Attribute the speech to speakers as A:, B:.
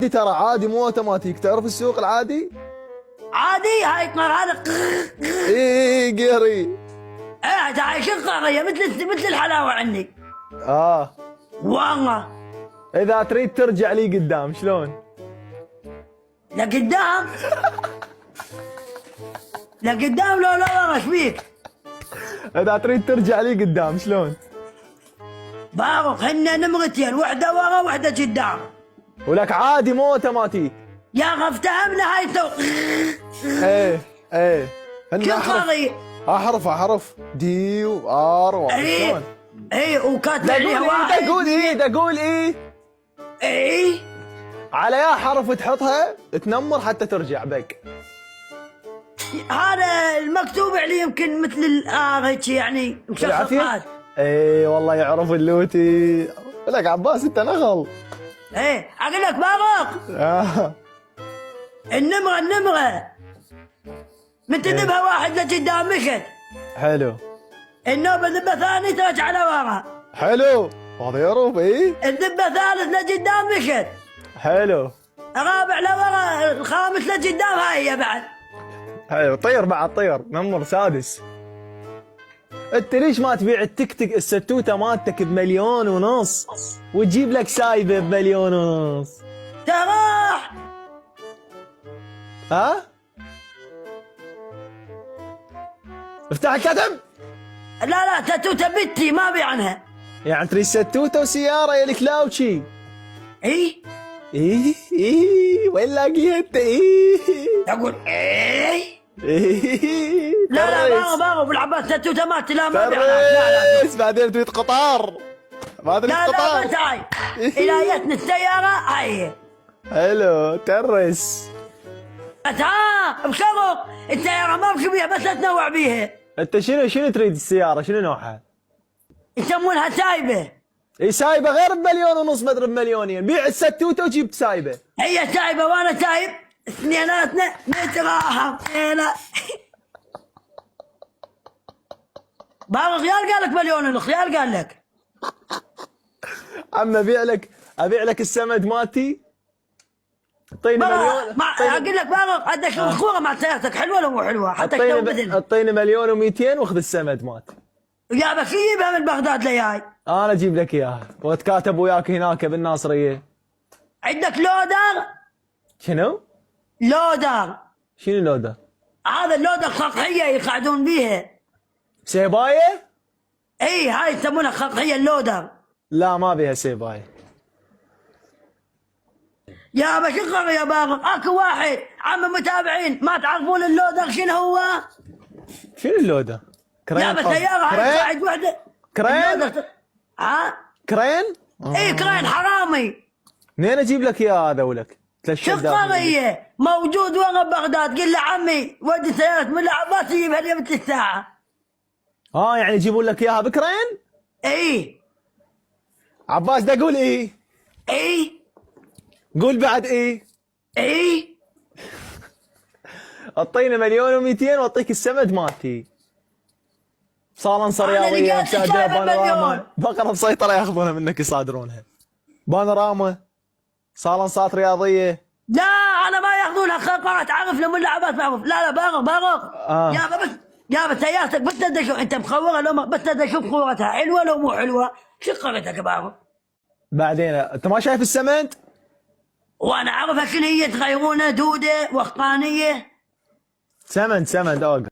A: دي ترى عادي مو اوتوماتيك، تعرف السوق العادي؟
B: عادي هاي هذا.
A: اي قيري.
B: ايه هاي شقة مثل الحلاوة عندي. والله.
A: اذا تريد ترجع لي قدام شلون؟
B: لقدام. لقدام لو لا ايش فيك؟
A: اذا تريد ترجع لي قدام شلون؟
B: باغو هن نمرتين، وحدة ورا وحدة قدام.
A: ولك عادي مو اوتوماتيك.
B: يا اخي افتهمنا هاي تو.
A: ايه
B: شو صاري؟
A: احرف دي وار
B: شلون؟ ايه وكاتب عليها واحد.
A: اقول
B: ايه
A: على يا حرف تحطها تنمر حتى ترجع بك.
B: هذا المكتوب عليه يمكن مثل الآر هيك يعني مشخصات.
A: اي والله يعرف اللوتي. لك عباس انت نغل.
B: ايه اقول لك باغق. النمرة من تذبها واحد لقدام مشت.
A: حلو.
B: النوبة ذبة ثاني ترجع على ورا.
A: حلو هذا يعرف.
B: الذبة ثالث لقدام مشت.
A: حلو.
B: الرابع لورا، الخامس لقدام هاي هي بعد.
A: حلو. طير بعد طير نمر سادس. انت ليش ما تبيع التكتك الستوته مالتك بمليون ونص وتجيب لك سايبه بمليون ونص؟
B: تراح.
A: ها؟ افتح الكتب.
B: لا ستوته بنتي ما ابي عنها.
A: يعني تريد ستوته وسياره يا الكلاوتشي؟
B: ايه
A: وين لاقيها انت؟
B: اقول ايه
A: لا
B: باغو بالعباس ستوته مالتي لا ما ابي
A: عنها. لا بعدين تريد قطار. ما تريد قطار.
B: لا بس هاي إلهيتنا السيارة هاي.
A: حلو ترس.
B: بس بشرط السيارة ما بمشي بيها بس اتنوع بيها.
A: انت شنو تريد السيارة؟ شنو نوعها؟
B: يسمونها سايبة.
A: اي سايبة غير بمليون ونص مدري بمليونين، بيع الستوتة وجيب سايبة.
B: هي سايبة وانا سايب، اثنيناتنا نتراحم هنا. بابا الخيال قال لك مليون، الخيال قال لك.
A: عم ابيع لك السمد مالتي. اعطيني مليون.
B: اقول لك بابا عندك الخوره مع سيارتك حلوه ولا مو حلوه؟ حتى
A: اعطيني مليون و200 واخذ السمد مالتي.
B: يا بس يجيبها من بغداد لياي.
A: انا اجيب لك اياها واتكاتب وياك هناك بالناصريه.
B: عندك لودر؟
A: شنو؟
B: لودر.
A: شنو لودر؟
B: هذا اللودر خطحيه يقعدون بيها.
A: سيبايه؟
B: اي هاي يسمونها خطحيه اللودر.
A: لا ما بيها سيبايه.
B: يا بشقر يا باغر، اكو واحد عم متابعين ما تعرفون اللودر شنو هو؟
A: شنو اللودر؟ كرين.
B: يا بس سيارة هاي قاعد وحده.
A: كرين؟ كرين؟
B: اي كرين حرامي.
A: منين اجيب لك اياه هذا ولك؟
B: شقرية موجود ورا بغداد، قل له عمي ودي سيارة من العباس يجيبها لي مثل الساعة.
A: يعني يجيبون لك اياها بكرين؟
B: اي
A: عباس دا قول
B: اي
A: قول بعد
B: اي
A: اعطيني مليون و200 واعطيك السمد مالتي. صالنصة رياضية مساجة بانوراما، بقرة مسيطرة ياخذونها منك يصادرونها. بانوراما صالنصات رياضية.
B: لا انا ما ياخذونها خلقات، عارف لهم ولا عباس معروف. لا باغر. يا بس سيارتك بس بدي اشوف انت مخورة لو بس بدي اشوف خورتها حلوة لو مو حلوة. شو قريتك باغر؟
A: بعدين انت ما شايف السمد؟
B: وانا اعرفها شنو هي، تغيرونها دودة وخطانية.
A: سمد اوقف.